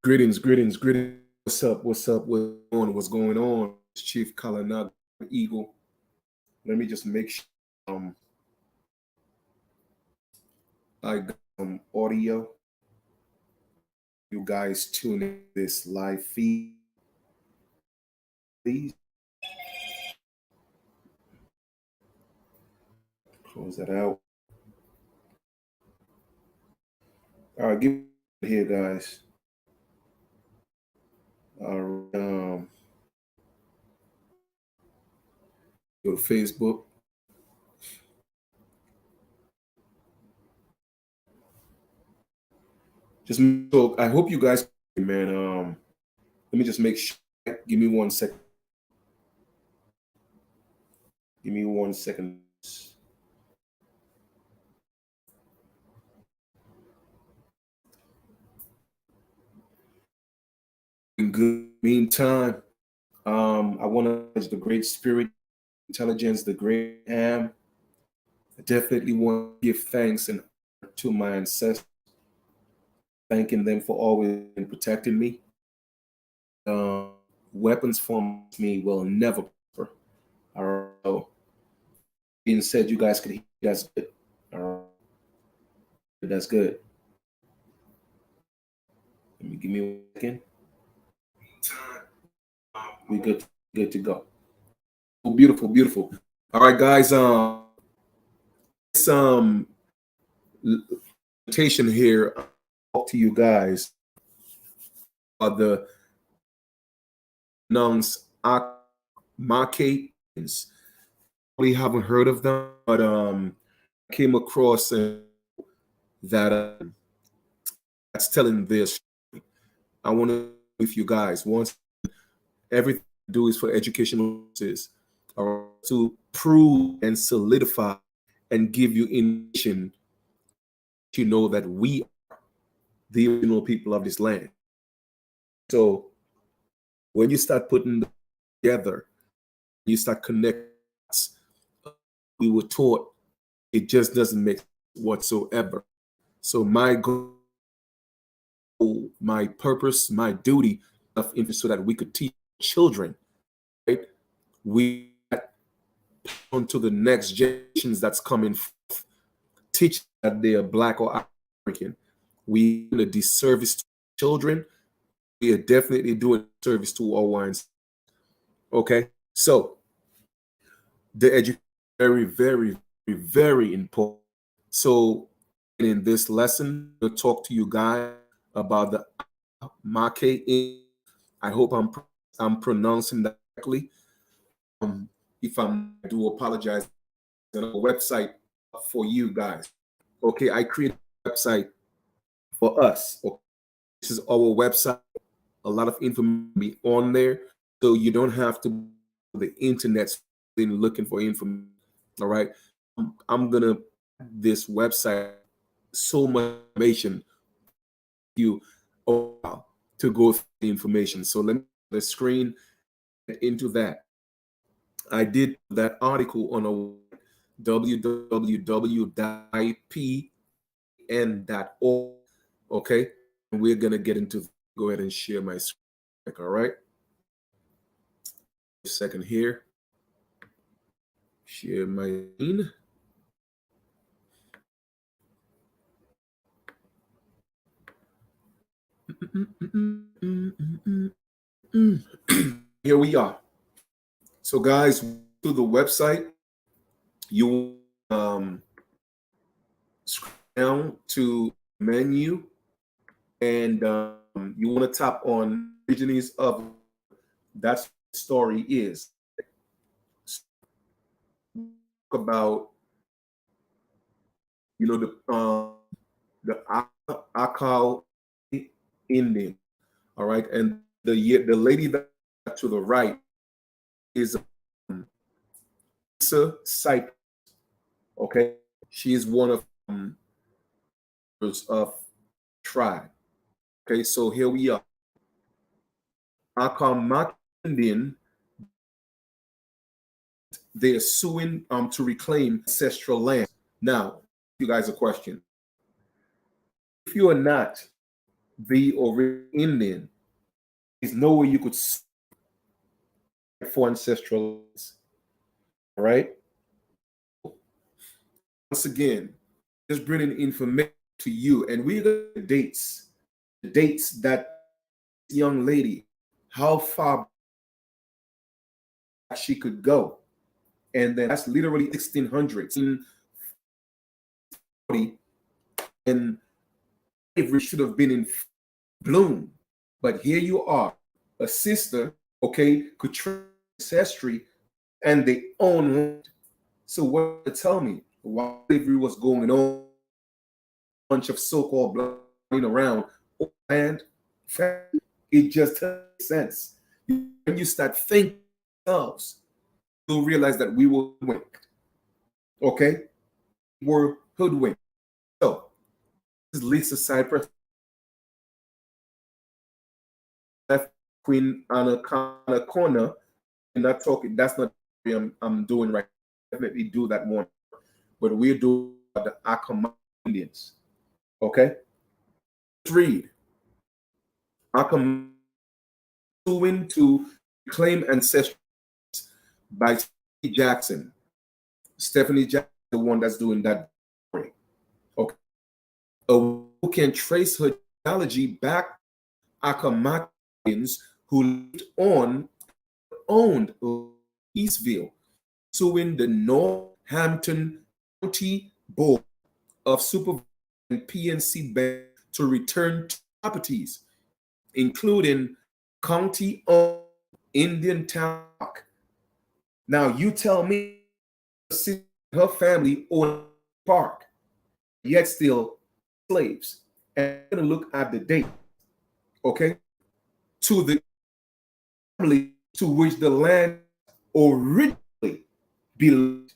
Greetings, greetings, greetings. What's up? What's going on? It's Chief Kalanaga Eagle. Let me just make sure I got some audio. You guys tune in this live feed, please. Close that out. All right, give me here, guys. All right, go to Facebook. Just so I hope you guys, man. Let me just make sure. Give me 1 second. Give me 1 second. In good meantime, I want to acknowledge the great spirit, intelligence, the great am. I definitely want to give thanks and honor to my ancestors, thanking them for always protecting me. Weapons from me will never prosper. All right. So, being said, you guys can hear. That's good. All right. That's good. Let me give me 1 second. We good to go. Oh, beautiful, beautiful. All right, guys. This invitation here. I'll talk to you guys about the nuns Accawmacke Indians. Probably haven't heard of them, but came across that that's telling this. I want to with you guys once everything I do is for educational purposes, to prove and solidify and give you information to know that we are the original people of this land. So when you start putting them together, you start connecting. We were taught it just doesn't make sense whatsoever. So my goal, my purpose, my duty of interest so that we could teach children, right? We on to the next generations that's coming forth, teach that they are Black or African. We do a disservice to children. We are definitely doing a service to our wines. Okay, so the education very, very, very, very important. So in this lesson, we'll talk to you guys about the Accawmacke. I hope I'm pronouncing that correctly. If I do apologize, on a website for you guys. Okay, I created a website for us. Okay. This is our website. A lot of information will be on there, so you don't have to go to the internet looking for information. All right, I'm gonna this website so much information you to go through the information. So let me the screen into that. I did that article on a www.ipn.org. Okay, and we're gonna get into. Go ahead and share my screen. All right. A second here. Share my screen. Here we are. So, guys, through the website, you scroll down to menu, and you want to tap on indigenous of that's what the story is. About the Accawmacke Indians. All right, and the lady that to the right is Cypress. Okay, she is one of tribe. Okay, so here we are. Accawmacke Indian. They are suing to reclaim ancestral land. Now, you guys a question. If you are not the original Indian. There's no way you could for ancestral lines. All right. Once again, just bringing information to you, and we got the dates that young lady, how far she could go, and then that's literally 1600s. And slavery should have been in bloom, but here you are, a sister, okay, could train ancestry and they own land. So what to tell me why slavery was going on? A bunch of so-called black around land, it just makes sense. When you start thinking ourselves, you'll realize that we were hoodwinked. Okay, we're hoodwinked. So this is Lisa Cypress, Queen Anna Koana. And not talking. That's not what I'm doing right now. Definitely do that one, but we're doing the Accawmacke Indians. Okay, let's read. Akamaki Suing to claim ancestry by Stefanie Jackson. Stefanie Jackson, the one that's doing that. Okay, who can trace her genealogy back to Accawmacke Indians who lived on owned Eastville, suing the Northampton County Board of Supervisors and PNC Bank to return properties, including county-owned Indiantown Park. Now, you tell me her family owned park, yet still slaves. And I'm going to look at the date, okay, to the family to which the land originally belonged.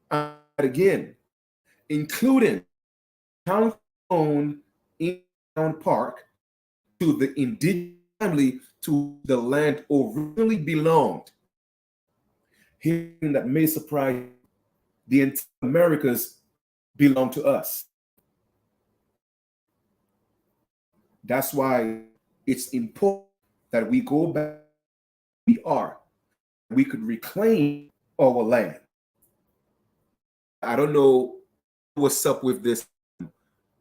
And again, including county-owned Indiantown Park to the indigenous family to the land originally belonged. Hearing that may surprise you, the entire Americas belong to us. That's why it's important that we go back where we are. We could reclaim our land. I don't know what's up with this,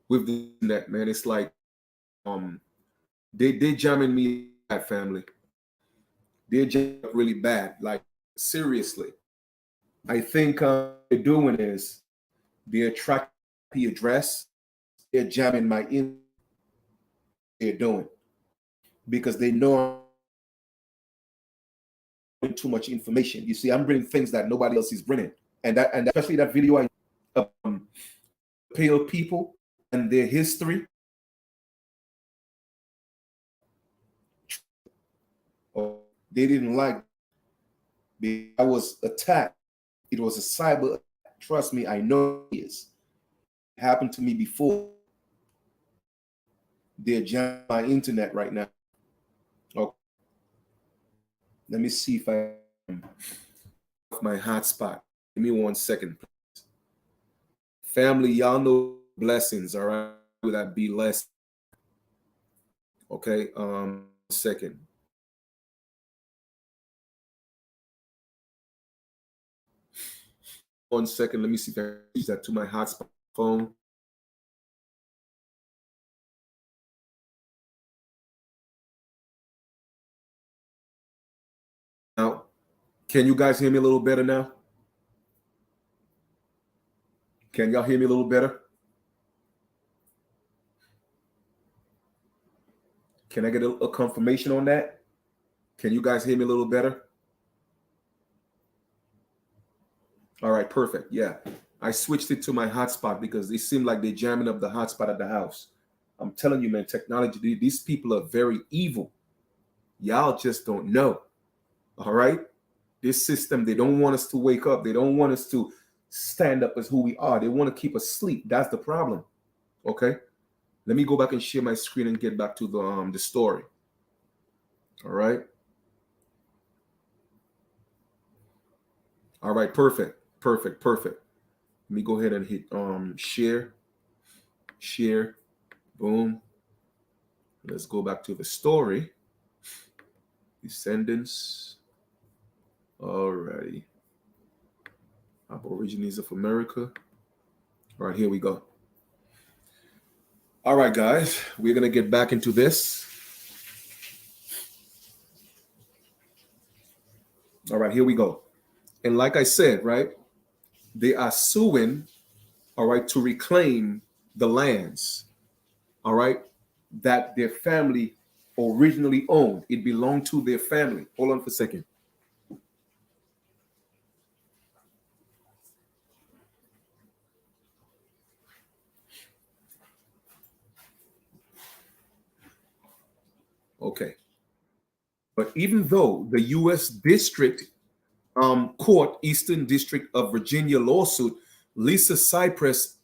with the net, man. It's like they jamming me, that family. They're jamming up really bad. Like, seriously. I think they're doing is they're tracking the address. They're jamming my in. They're doing because they know I'm too much information. You see, I'm bringing things that nobody else is bringing, and especially that video of pale people and their history. They didn't like. I was attacked. It was a cyber attack. Trust me, I know it is. It happened to me before. They're jamming my internet right now. Okay. Let me see if I off my hotspot. Give me 1 second, please. Family, y'all know blessings, all right? Would that be less? Okay, second. One second, let me see if I can use that to my hotspot phone. Now, can you guys hear me a little better now? Can y'all hear me a little better? Can I get a confirmation on that? Can you guys hear me a little better? All right, perfect. Yeah, I switched it to my hotspot because it seemed like they're jamming up the hotspot at the house. I'm telling you, man, technology, these people are very evil. Y'all just don't know. All right? This system, they don't want us to wake up. They don't want us to stand up as who we are. They want to keep us asleep. That's the problem. Okay? Let me go back and share my screen and get back to the story. All right? All right, perfect. Perfect. Let me go ahead and hit share. Boom. Let's go back to the story. Descendants. Alrighty. Aborigines of America. All right, here we go. All right, guys, we're going to get back into this. All right, here we go. And like I said, right, they are suing, all right, to reclaim the lands, all right, that their family originally owned. It belonged to their family. Hold on for a second. Okay. But even though the U.S. District Court, Eastern District of Virginia lawsuit, Lisa Cypress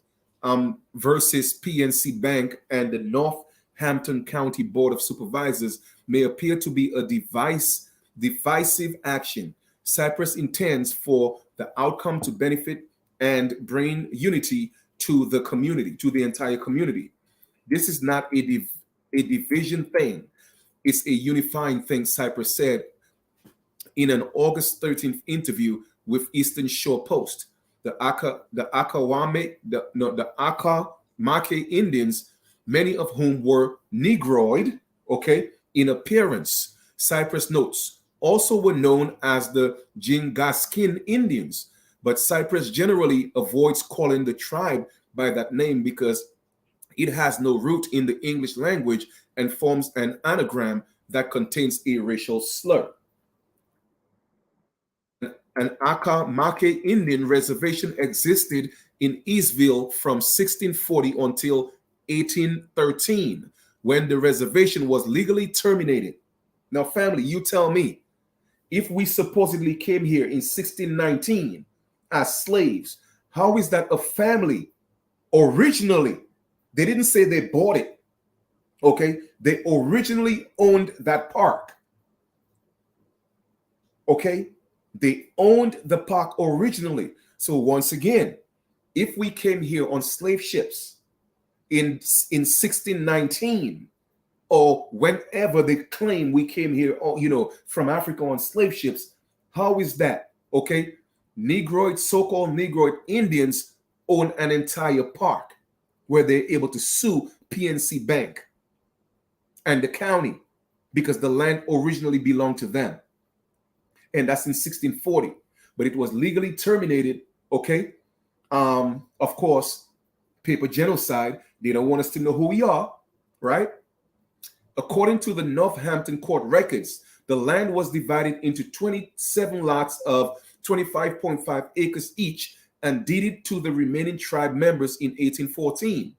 versus PNC Bank and the Northampton County Board of Supervisors may appear to be a divisive action. Cypress intends for the outcome to benefit and bring unity to the community, to the entire community. This is not a division thing. It's a unifying thing, Cypress said in an August 13th interview with Eastern Shore Post. The Accawmacke Indians, many of whom were Negroid, okay, in appearance, Cypress notes, also were known as the Jingaskin Indians, but Cypress generally avoids calling the tribe by that name because it has no root in the English language and forms an anagram that contains a racial slur. An Accawmacke Indian reservation existed in Eastville from 1640 until 1813, when the reservation was legally terminated. Now, family, you tell me, if we supposedly came here in 1619 as slaves, how is that a family originally? They didn't say they bought it. Okay, they originally owned that park. Okay, they owned the park originally. So once again, if we came here on slave ships in 1619, or whenever they claim we came here, or, from Africa on slave ships, how is that? Okay, Negroid, so-called Negroid Indians own an entire park where they're able to sue PNC Bank and the county because the land originally belonged to them. And that's in 1640. But it was legally terminated, okay? Of course, paper genocide. They don't want us to know who we are, right? According to the Northampton court records, the land was divided into 27 lots of 25.5 acres each and deeded to the remaining tribe members in 1814.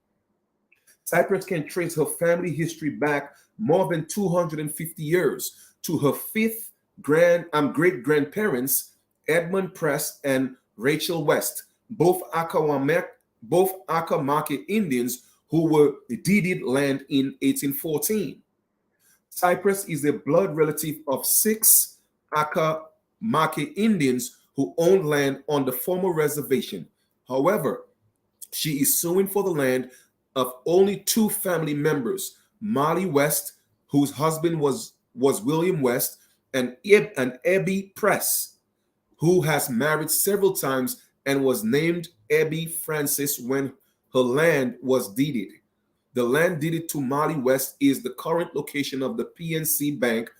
Cypress can trace her family history back more than 250 years to her fifth great-grandparents, Edmund Press and Rachel West, both Accawmacke Indians who were deeded land in 1814. Cypress is a blood relative of 6 Accawmacke Indians who owned land on the former reservation. However, she is suing for the land of only 2 family members, Molly West, whose husband was William West, and Abby Press, who has married several times and was named Abby Francis when her land was deeded. The land deeded to Molly West is the current location of the PNC Bank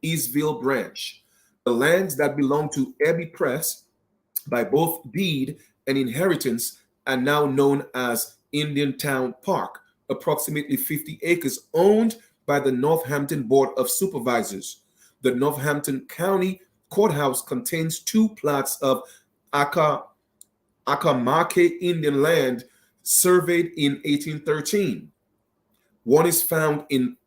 Eastville branch. The lands that belong to Abby Press by both deed and inheritance are now known as Indiantown Park, approximately 50 acres owned by the Northampton Board of Supervisors. The Northampton County Courthouse contains 2 plots of Accawmacke Indian land surveyed in 1813. One is found in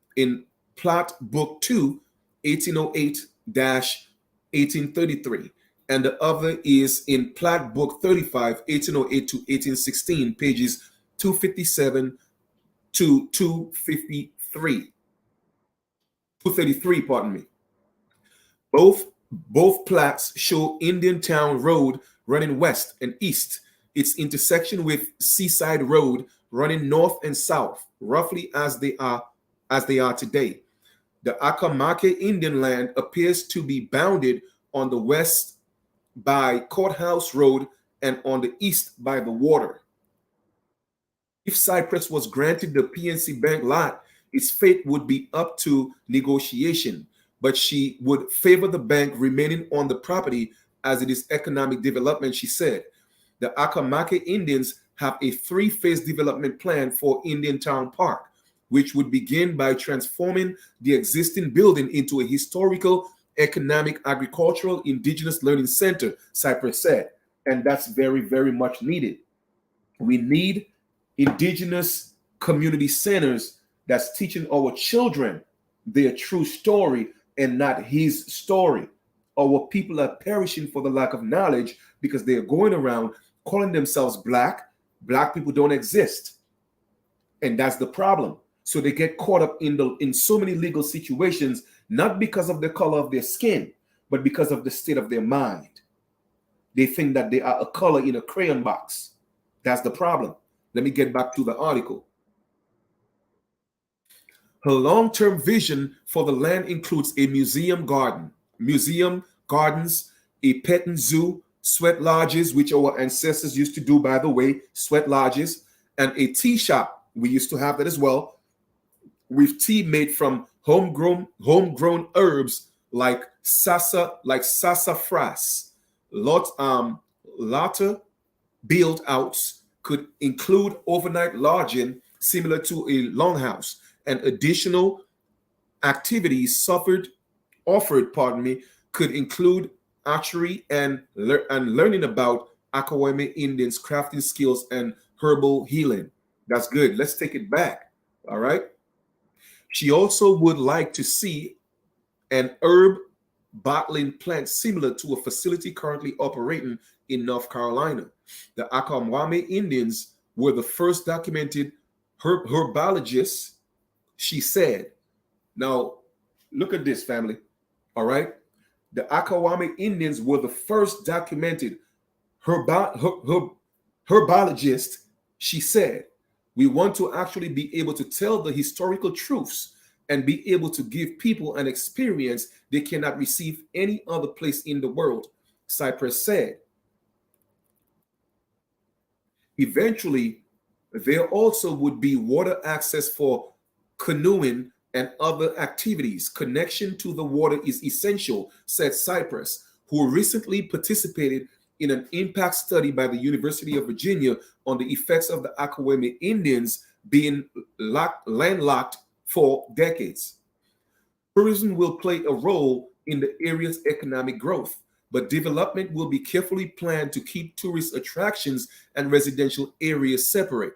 Plat Book 2, 1808-1833, and the other is in Plat Book 35, 1808 to 1816, pages 257 to 233, pardon me. Both plats show Indiantown Road running west and east. Its intersection with Seaside Road running north and south, roughly as they are today. The Accawmacke Indian land appears to be bounded on the west by Courthouse Road and on the east by the water. If Cypress was granted the PNC Bank lot, its fate would be up to negotiation, but she would favor the bank remaining on the property as it is economic development, she said. The Accawmacke Indians have a three-phase development plan for Indiantown Park, which would begin by transforming the existing building into a historical, economic, agricultural, indigenous learning center, Cypress said. And that's very, very much needed. We need indigenous community centers that's teaching our children their true story and not his story. Our people are perishing for the lack of knowledge because they are going around calling themselves black. Black people don't exist. And that's the problem. So they get caught up in so many legal situations, not because of the color of their skin, but because of the state of their mind. They think that they are a color in a crayon box. That's the problem. Let me get back to the article. Her long-term vision for the land includes a museum gardens, a petting zoo, sweat lodges, which our ancestors used to do, by the way, sweat lodges, and a tea shop. We used to have that as well, with tea made from homegrown herbs like sassafras. Latter build outs could include overnight lodging similar to a longhouse, and additional activities offered could include archery and learning about Accawmacke Indians crafting skills and herbal healing. That's good. Let's take it back. All right. She also would like to see an herb bottling plant similar to a facility currently operating in North Carolina. The Accawmacke Indians were the first documented herbologists, she said. Now, look at this, family. All right. The Accawmacke Indians were the first documented herbologist, she said. We want to actually be able to tell the historical truths and be able to give people an experience they cannot receive any other place in the world, Cypress said. Eventually, there also would be water access for canoeing and other activities. Connection to the water is essential, said Cypress, who recently participated in an impact study by the University of Virginia on the effects of the Accawmacke Indians being landlocked for decades. Tourism will play a role in the area's economic growth, but development will be carefully planned to keep tourist attractions and residential areas separate.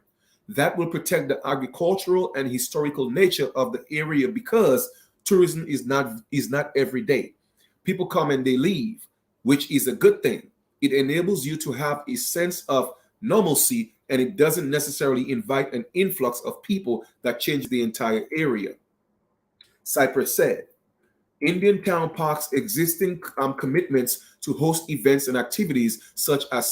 That will protect the agricultural and historical nature of the area because tourism is not every day. People come and they leave, which is a good thing. It enables you to have a sense of normalcy, and it doesn't necessarily invite an influx of people that change the entire area. Cypress said. Indiantown Park's existing commitments to host events and activities such as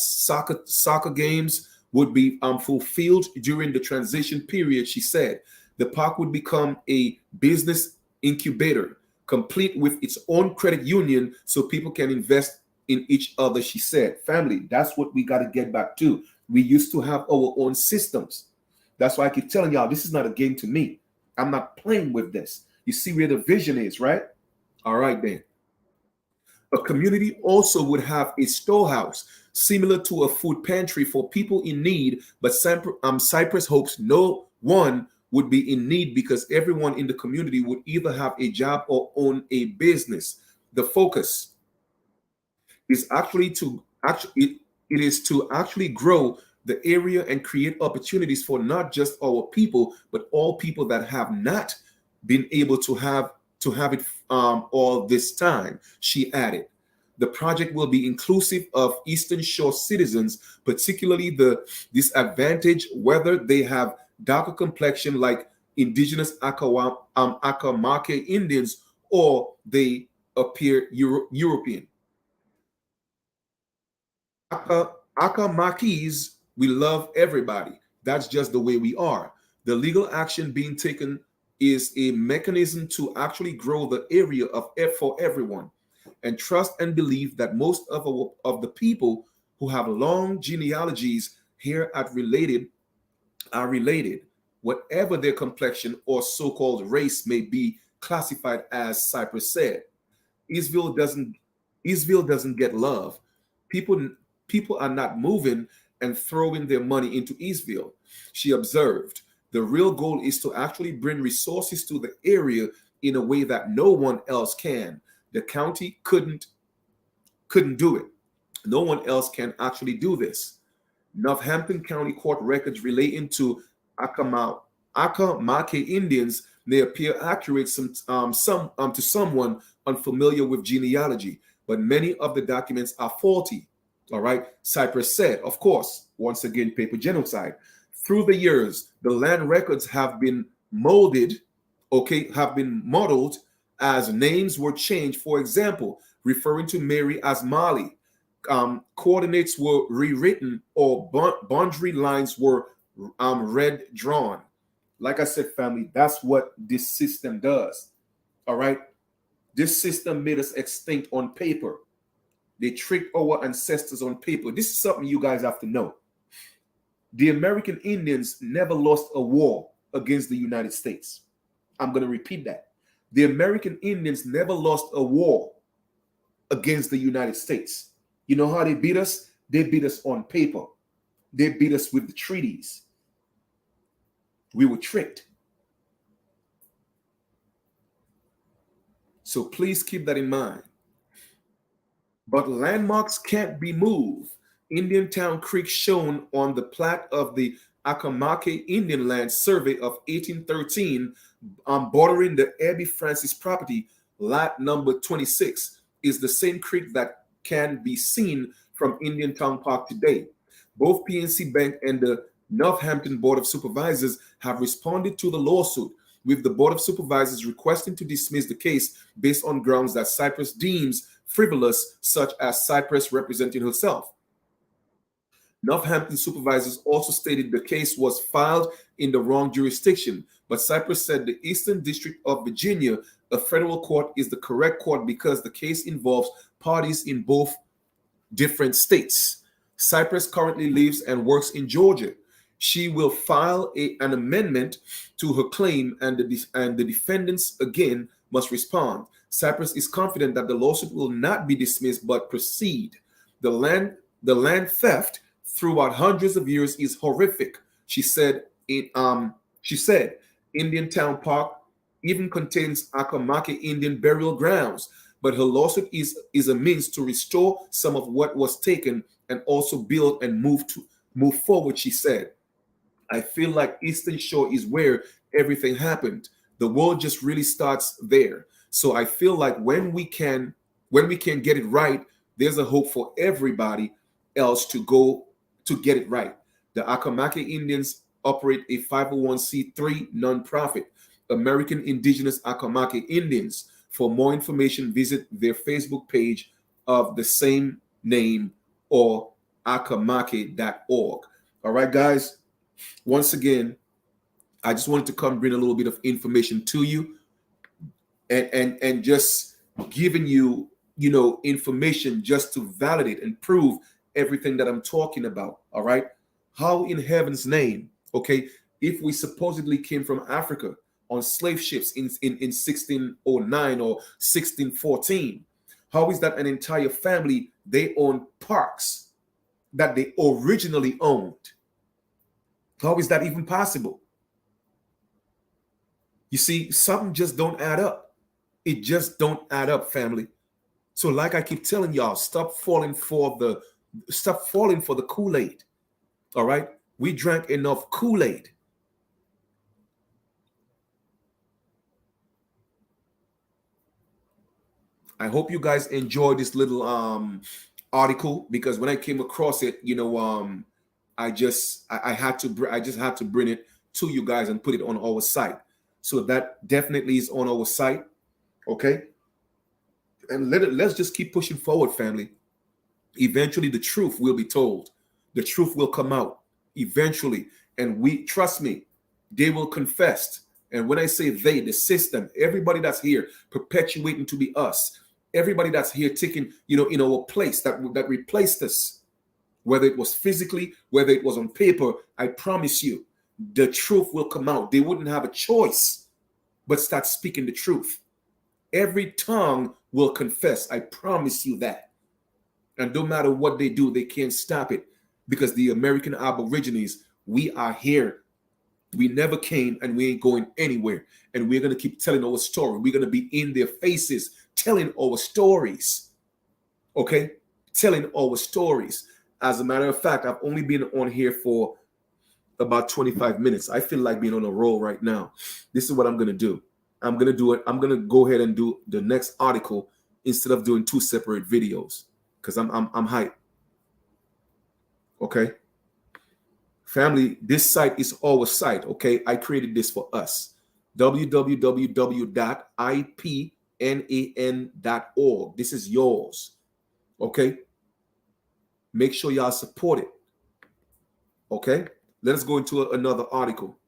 soccer games would be fulfilled during the transition period, she said. The park would become a business incubator, complete with its own credit union so people can invest in each other, she said. Family, that's what we got to get back to. We used to have our own systems. That's why I keep telling y'all, this is not a game to me. I'm not playing with this. You see where the vision is, right? All right, then. A community also would have a storehouse similar to a food pantry for people in need, but Cypress hopes no one would be in need because everyone in the community would either have a job or own a business. The focus is to actually grow the area and create opportunities for not just our people, but all people that have not been able to have it all this time, she added. The project will be inclusive of Eastern Shore citizens, particularly the disadvantaged, whether they have darker complexion like indigenous Accawmacke Indians or they appear European. Akamakis, we love everybody. That's just the way we are. The legal action being taken is a mechanism to actually grow the area of for everyone, and trust and believe that most of the people who have long genealogies here at related are related, whatever their complexion or so-called race may be classified as. Cypress said. Eastville doesn't Eastville doesn't get love. People people are not moving and throwing their money into Eastville. She observed, the real goal is to actually bring resources to the area in a way that no one else can. The county couldn't do it. No one else can actually do this. Northampton County Court records relating to Accawmacke Indians may appear accurate to someone unfamiliar with genealogy, but many of the documents are faulty. All right, Cypress said, of course, once again, paper genocide. Through the years, the land records have been molded, have been modeled as names were changed. For example, referring to Mary as Molly, coordinates were rewritten or boundary lines were red drawn. Like I said, family, that's what this system does. All right. This system made us extinct on paper. They tricked our ancestors on paper. This is something you guys have to know. The American Indians never lost a war against the United States. I'm going to repeat that. The American Indians never lost a war against the United States. You know how they beat us? They beat us on paper. They beat us with the treaties. We were tricked. So please keep that in mind. But landmarks can't be moved. Indiantown Creek, shown on the plat of the Accawmacke Indian Land Survey of 1813, bordering the Abbey Francis property, lot number 26, is the same creek that can be seen from Indiantown Park today. Both PNC Bank and the Northampton Board of Supervisors have responded to the lawsuit, with the Board of Supervisors requesting to dismiss the case based on grounds that Cypress deems frivolous, such as Cypress representing herself. Northampton supervisors also stated the case was filed in the wrong jurisdiction, but Cypress said the Eastern District of Virginia, a federal court, is the correct court because the case involves parties in both different states. Cypress currently lives and works in Georgia. She will file an amendment to her claim, and the defendants again must respond. Cypress is confident that the lawsuit will not be dismissed but proceed. The land theft throughout hundreds of years is horrific. She said Indiantown Park even contains Accawmacke Indian burial grounds, but her lawsuit is a means to restore some of what was taken and also build and move forward. She said, I feel like Eastern Shore is where everything happened. The world just really starts there. So I feel like when we can get it right, there's a hope for everybody else to go to get it right. The Accawmacke Indians operate a 501c3 nonprofit, American Indigenous Accawmacke Indians. For more information, visit their Facebook page of the same name or accawmacke.org. All right, guys. Once again, I just wanted to come bring a little bit of information to you and just giving you, information just to validate and prove everything that I'm talking about. All right. How in heaven's name, okay, if we supposedly came from Africa on slave ships in 1609 or 1614, how is that an entire family, they own parks that they originally owned? How is that even possible? You see, something just don't add up. It just don't add up, family. So like I keep telling y'all, stop falling for the Kool-Aid. All right? We drank enough Kool-Aid. I hope you guys enjoyed this little article, because when I came across it, I just had to bring it to you guys and put it on our site. So that definitely is on our site. Okay? And let's just keep pushing forward, family. Eventually the truth will be told. The truth will come out. eventually. And we, trust me, they will confess. And when I say they, the system, everybody that's here perpetuating to be us, everybody that's here taking, in our place that replaced us, whether it was physically, whether it was on paper, I promise you, the truth will come out. They wouldn't have a choice but start speaking the truth. Every tongue will confess. I promise you that. And no matter what they do, they can't stop it, because the American Aborigines, we are here. We never came and we ain't going anywhere. And we're going to keep telling our story. We're going to be in their faces telling our stories. Okay? Telling our stories. As a matter of fact, I've only been on here for about 25 minutes. I feel like being on a roll right now. This is what I'm going to do. I'm going to do it. I'm going to go ahead and do the next article instead of doing two separate videos, because I'm hyped. Okay? Family, this site is our site, okay? I created this for us. www.ipnan.org. This is yours, okay? Make sure y'all support it, okay? Let us go into another article.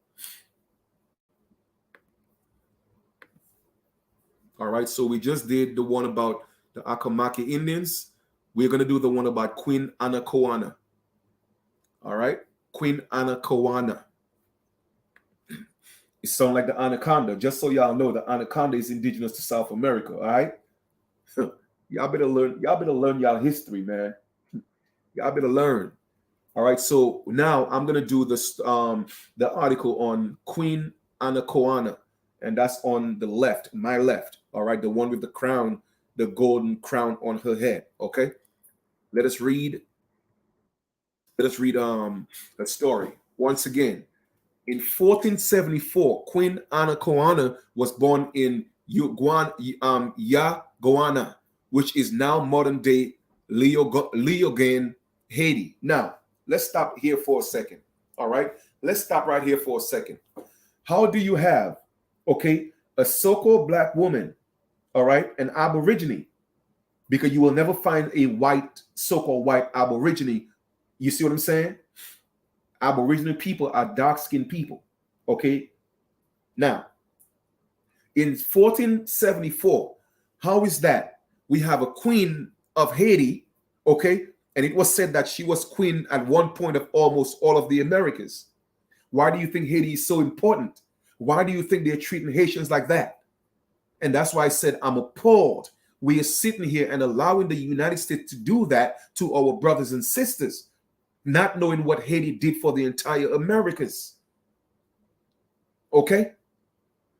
All right, so we just did the one about the Accawmacke Indians. We're going to do the one about Queen Anna Koana. All right? Queen Anna Koana. It sounds like the anaconda. Just so y'all know, the anaconda is indigenous to South America. All right, y'all better learn y'all history, man. Y'all better learn. All right, so now I'm gonna do this the article on Queen Anna Koana, and that's on the left, my left. All right, the one with the crown, the golden crown on her head. Okay, let us read. Let us read the story once again. In 1474, Queen Anna Koana was born in Yaguana, which is now modern-day Leogane, Haiti. Now, let's stop here for a second. All right? Let's stop right here for a second. How do you have, okay, a so-called black woman, all right, an Aborigine, because you will never find a white, so-called white Aborigine. You see what I'm saying? Aboriginal people are dark-skinned people, okay? Now, in 1474, how is that? We have a queen of Haiti, okay? And it was said that she was queen at one point of almost all of the Americas. Why do you think Haiti is so important? Why do you think they're treating Haitians like that? And that's why I said I'm appalled. We are sitting here and allowing the United States to do that to our brothers and sisters, not knowing what Haiti did for the entire Americas. Okay?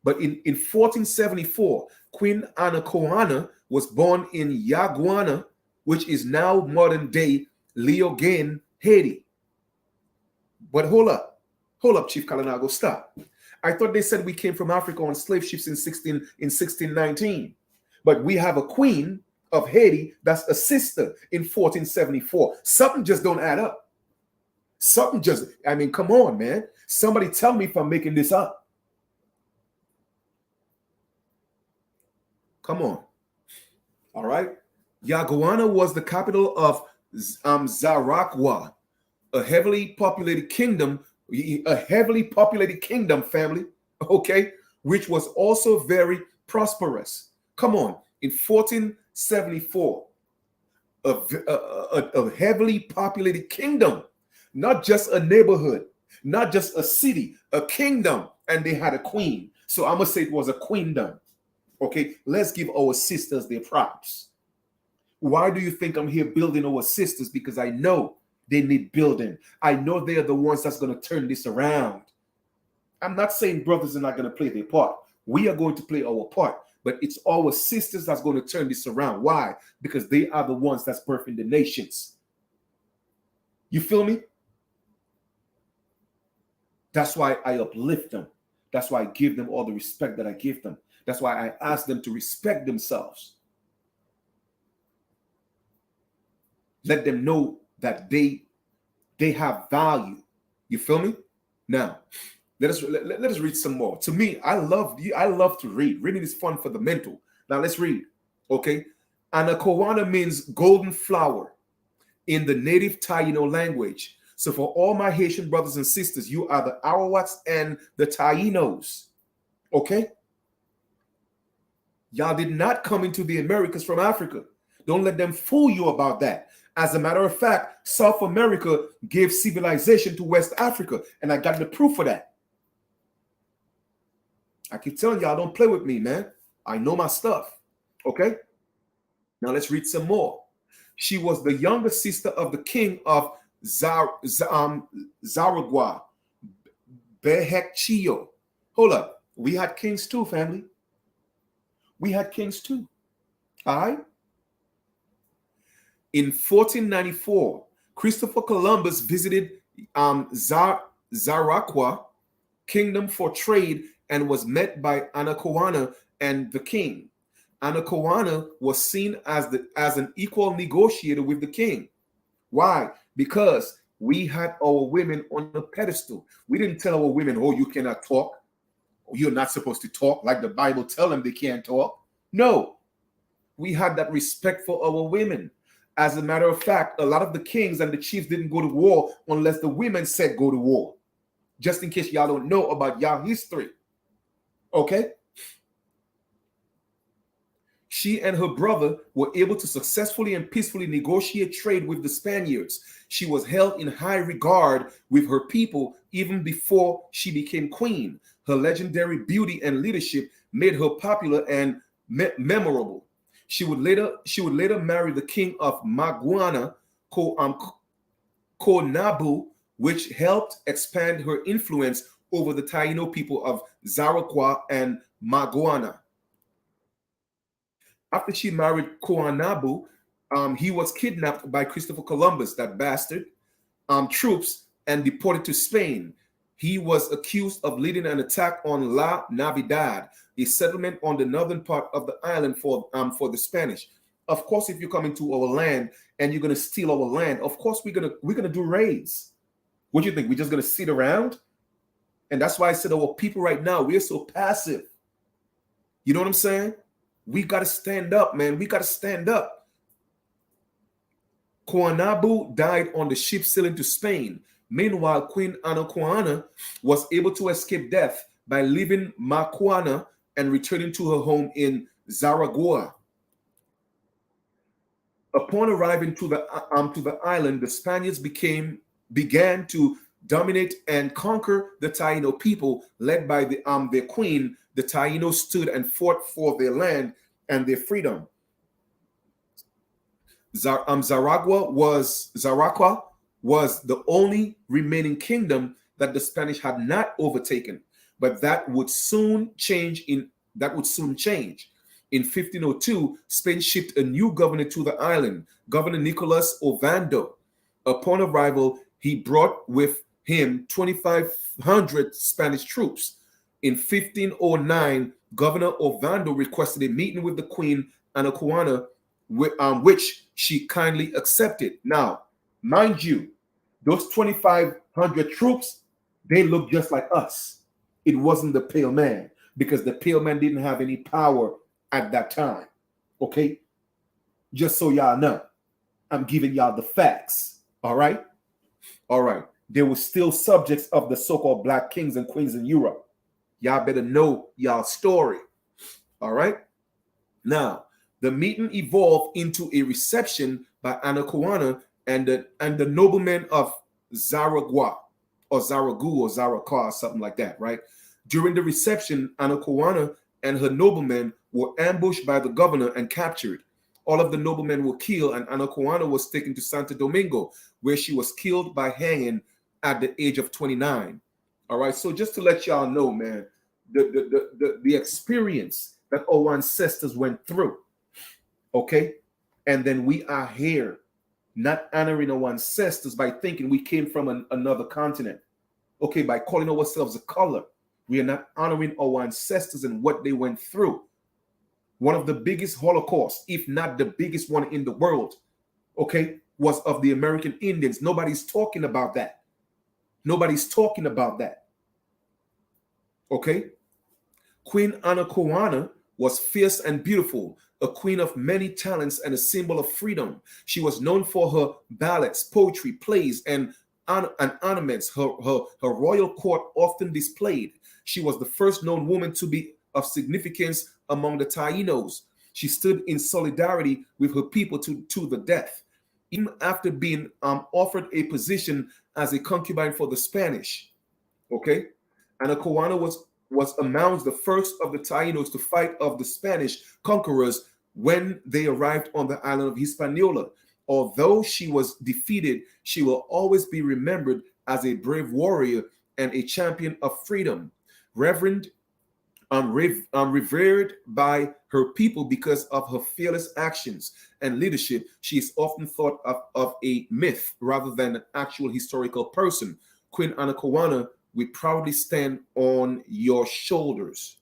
But in 1474, Queen Anna Koana was born in Yaguana, which is now modern-day Leogane, Haiti. But hold up, Chief Kalinago, stop. I thought they said we came from Africa on slave ships in 1619. But we have a queen of Haiti that's a sister in 1474. Something just don't add up. Something just, I mean, come on, man. Somebody tell me if I'm making this up. Come on. All right. Yaguana was the capital of Zaraqua, a heavily populated kingdom, family, okay, which was also very prosperous. Come on. In 1474, a heavily populated kingdom. Not just a neighborhood, not just a city, a kingdom, and they had a queen. So I'm going to say it was a queendom. Okay, let's give our sisters their props. Why do you think I'm here building our sisters? Because I know they need building. I know they're the ones that's going to turn this around. I'm not saying brothers are not going to play their part. We are going to play our part, but it's our sisters that's going to turn this around. Why? Because they are the ones that's birthing the nations. You feel me? That's why I uplift them. That's why I give them all the respect that I give them. That's why I ask them to respect themselves. Let them know that they have value. You feel me? Now, let us read some more. To me, I love to read. Reading is fun for the mental. Now let's read. Okay. Anna Koana means golden flower in the native Taino language. So for all my Haitian brothers and sisters, you are the Arawaks and the Tainos. Okay? Y'all did not come into the Americas from Africa. Don't let them fool you about that. As a matter of fact, South America gave civilization to West Africa, and I got the proof for that. I keep telling y'all, don't play with me, man. I know my stuff. Okay? Now let's read some more. She was the younger sister of the king of Zaragua, Behekchio. Hold up. We had kings too, family. We had kings too. All right? In 1494, Christopher Columbus visited Zaraqua kingdom for trade and was met by Anna Koana and the king. Anna Koana was seen as an equal negotiator with the king. Why? Because we had our women on the pedestal. We didn't tell our women, oh, you cannot talk. You're not supposed to talk like the Bible tells them they can't talk. No. We had that respect for our women. As a matter of fact, a lot of the kings and the chiefs didn't go to war unless the women said go to war. Just in case y'all don't know about y'all history. Okay? She and her brother were able to successfully and peacefully negotiate trade with the Spaniards. She was held in high regard with her people even before she became queen. Her legendary beauty and leadership made her popular and memorable. She would later marry the king of Maguana, Konabu, which helped expand her influence over the Taino people of Zaraqua and Maguana. After she married Koanabu, he was kidnapped by Christopher Columbus, that bastard, troops, and deported to Spain. He was accused of leading an attack on La Navidad, a settlement on the northern part of the island for the Spanish. Of course, if you come into our land and you're gonna steal our land, of course we're gonna do raids. What do you think? We're just gonna sit around? And that's why I said our people right now, we're so passive. You know what I'm saying? We gotta stand up, man. We gotta stand up. Koanabu died on the ship sailing to Spain. Meanwhile, Queen Anna Koana was able to escape death by leaving Makuana and returning to her home in Zaragoza. Upon arriving to the island, the Spaniards began to dominate and conquer the Taino people, led by their queen. The Tainos stood and fought for their land and their freedom. Zaraqua was the only remaining kingdom that the Spanish had not overtaken, but that would soon change. In 1502, Spain shipped a new governor to the island, Governor Nicolas Ovando. Upon arrival, he brought with him 2,500 Spanish troops. In 1509, Governor Ovando requested a meeting with the Queen Anna Koana, which she kindly accepted. Now, mind you, those 2,500 troops, they look just like us. It wasn't the Pale Man, because the Pale Man didn't have any power at that time. Okay? Just so y'all know, I'm giving y'all the facts. All right? All right. There were still subjects of the so-called black kings and queens in Europe. Y'all better know y'all story. All right? Now, the meeting evolved into a reception by Anna Koana and the noblemen of Zaragua, or Zaragu, or Zaraka, or something like that, right? During the reception, Anna Koana and her noblemen were ambushed by the governor and captured. All of the noblemen were killed, and Anna Koana was taken to Santo Domingo, where she was killed by hanging at the age of 29. All right, so just to let y'all know, man, the experience that our ancestors went through, okay? And then we are here not honoring our ancestors by thinking we came from another continent, okay? By calling ourselves a color. We are not honoring our ancestors and what they went through. One of the biggest Holocausts, if not the biggest one in the world, okay, was of the American Indians. Nobody's talking about that. Nobody's talking about that. Okay? Queen Anna Koana was fierce and beautiful, a queen of many talents and a symbol of freedom. She was known for her ballads, poetry, plays, and and ornaments her royal court often displayed. She was the first known woman to be of significance among the Tainos. She stood in solidarity with her people to the death, even after being offered a position as a concubine for the Spanish. Okay, Anna Koana was amongst the first of the Tainos to fight of the Spanish conquerors when they arrived on the island of Hispaniola. Although she was defeated, she will always be remembered as a brave warrior and a champion of freedom. Revered by her people because of her fearless actions and leadership, she is often thought of a myth rather than an actual historical person. Queen Anna Koana, we proudly stand on your shoulders.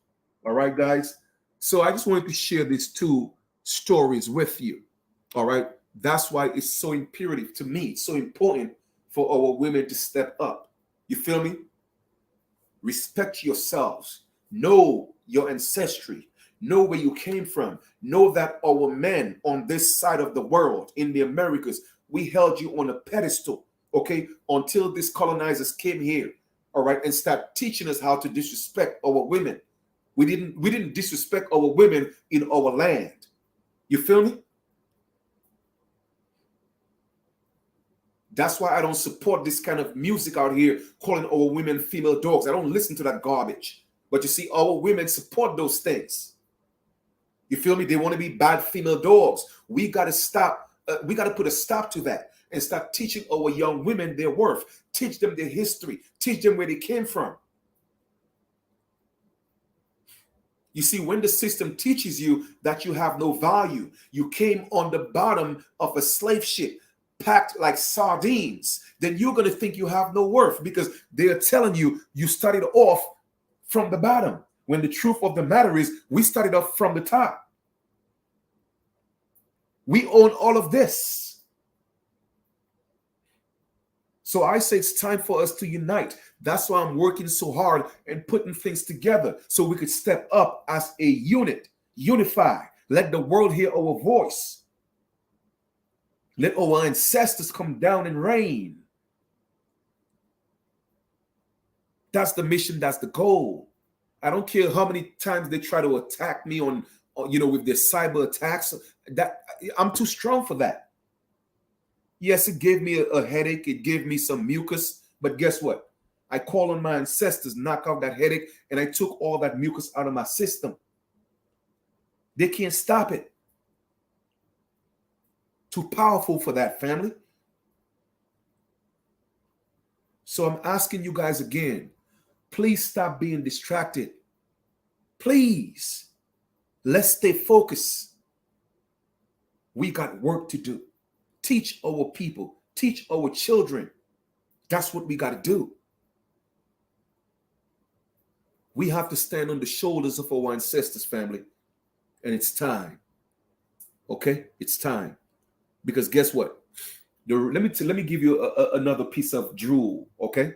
All right, guys? So I just wanted to share these two stories with you. All right? That's why it's so imperative to me. It's so important for our women to step up. You feel me? Respect yourselves. Know your ancestry. Know where you came from. Know that our men on this side of the world, in the Americas, we held you on a pedestal, okay, until these colonizers came here, all right, and start teaching us how to disrespect our women. We didn't disrespect our women in our land. You feel me? That's why I don't support this kind of music out here calling our women female dogs. I don't listen to that garbage. But you see, our women support those things. You feel me? They want to be bad female dogs. We got to stop. We got to put a stop to that and start teaching our young women their worth. Teach them their history. Teach them where they came from. You see, when the system teaches you that you have no value, you came on the bottom of a slave ship, packed like sardines, then you're going to think you have no worth because they're telling you you started off from the bottom, when the truth of the matter is we started off from the top. We own all of this. So I say it's time for us to unite. That's why I'm working so hard and putting things together so we could step up as a unit, unify, let the world hear our voice. Let our ancestors come down and reign. That's the mission. That's the goal. I don't care how many times they try to attack me on with their cyber attacks. That I'm too strong for that. Yes, it gave me a headache. It gave me some mucus. But guess what? I called on my ancestors, knock out that headache, and I took all that mucus out of my system. They can't stop it. Too powerful for that, family. So I'm asking you guys again, please stop being distracted. Please, let's stay focused. We got work to do. Teach our people, teach our children. That's what we got to do. We have to stand on the shoulders of our ancestors, family. And it's time. Okay? It's time. Because guess what? Let me give you another piece of drool, okay?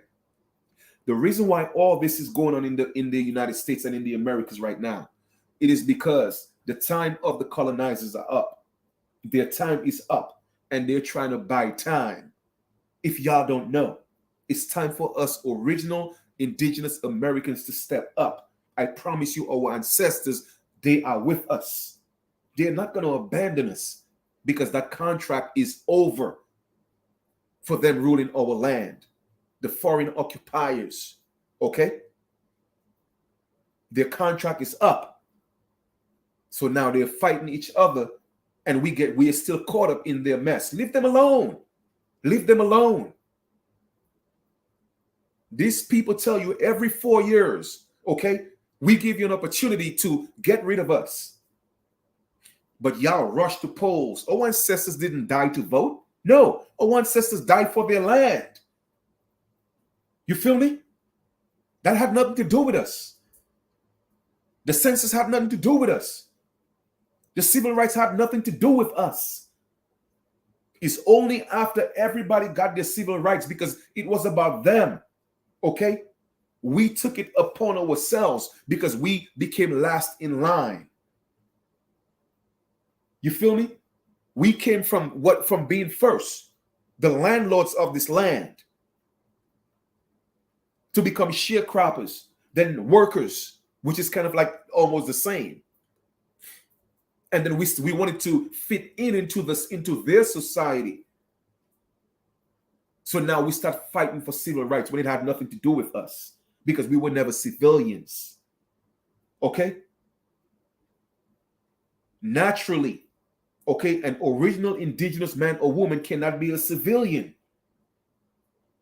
The reason why all this is going on in the United States and in the Americas right now, it is because the time of the colonizers are up. Their time is up, and they're trying to buy time. If y'all don't know, it's time for us original indigenous Americans to step up. I promise you, our ancestors, they are with us. They're not going to abandon us because that contract is over for them ruling our land. The foreign occupiers, okay? Their contract is up. So now they're fighting each other, and we are still caught up in their mess. Leave them alone. Leave them alone. These people tell you every 4 years, okay, we give you an opportunity to get rid of us. But y'all rush to polls. Our ancestors didn't die to vote. No, our ancestors died for their land. You feel me? That had nothing to do with us. The census had nothing to do with us. The civil rights had nothing to do with us. It's only after everybody got their civil rights because it was about them. Okay? We took it upon ourselves because we became last in line. You feel me? We came from being first, the landlords of this land. to become sharecroppers, then workers, which is kind of like almost the same. And then we wanted to fit into their society. So now we start fighting for civil rights when it had nothing to do with us, because we were never civilians. Okay? Naturally, okay, an original indigenous man or woman cannot be a civilian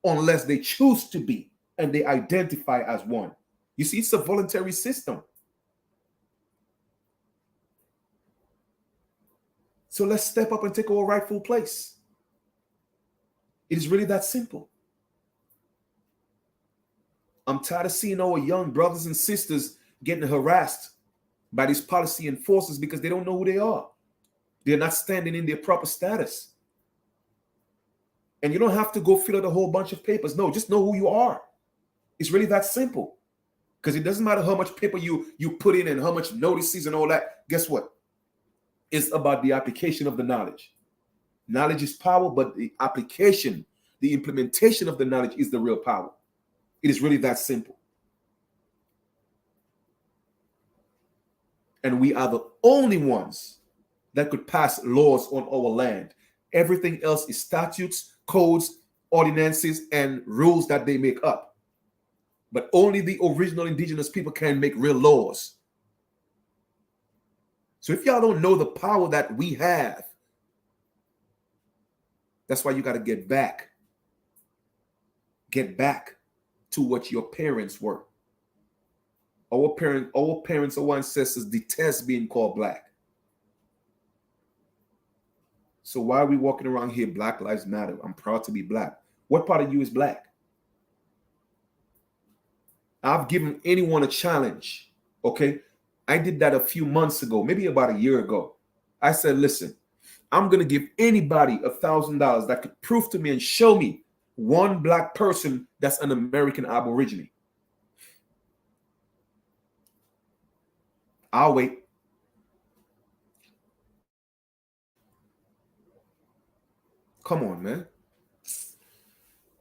unless they choose to be and they identify as one. You see, it's a voluntary system. So let's step up and take our rightful place. It is really that simple. I'm tired of seeing our young brothers and sisters getting harassed by these policy enforcers because they don't know who they are. They're not standing in their proper status. And you don't have to go fill out a whole bunch of papers. No, just know who you are. It's really that simple. Because it doesn't matter how much paper you put in and how much notices and all that. Guess what? It's about the application of the knowledge. Knowledge is power, but the application, the implementation of the knowledge is the real power. It is really that simple. And we are the only ones that could pass laws on our land. Everything else is statutes, codes, ordinances, and rules that they make up. But only the original indigenous people can make real laws. So if y'all don't know the power that we have, that's why you got to get back. Get back to what your parents were. Our parents, our ancestors detest being called black. So why are we walking around here? Black lives matter. I'm proud to be black. What part of you is black? I've given anyone a challenge. Okay. I did that a few months ago, maybe about a year ago. I said, listen, I'm going to give anybody $1,000 that could prove to me and show me one black person that's an American Aborigine. I'll wait. Come on, man.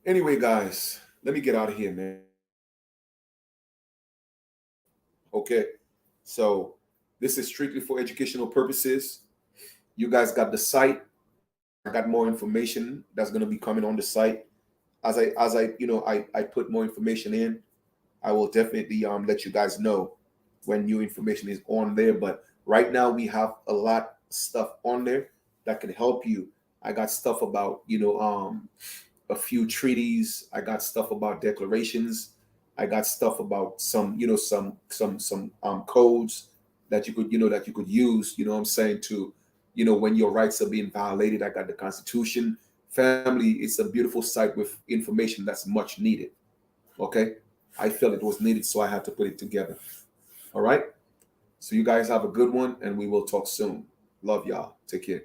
Anyway, guys, let me get out of here, man. Okay. So this is strictly for educational purposes. You guys got the site. I got more information that's going to be coming on the site. As I put more information in, I will definitely let you guys know when new information is on there. But right now we have a lot of stuff on there that can help you. I got stuff about, a few treaties. I got stuff about declarations. I got stuff about some codes that you could use, what I'm saying, to, when your rights are being violated. I got the Constitution. Family, it's a beautiful site with information that's much needed. Okay. I felt it was needed, so I had to put it together. All right. So you guys have a good one, and we will talk soon. Love y'all. Take care.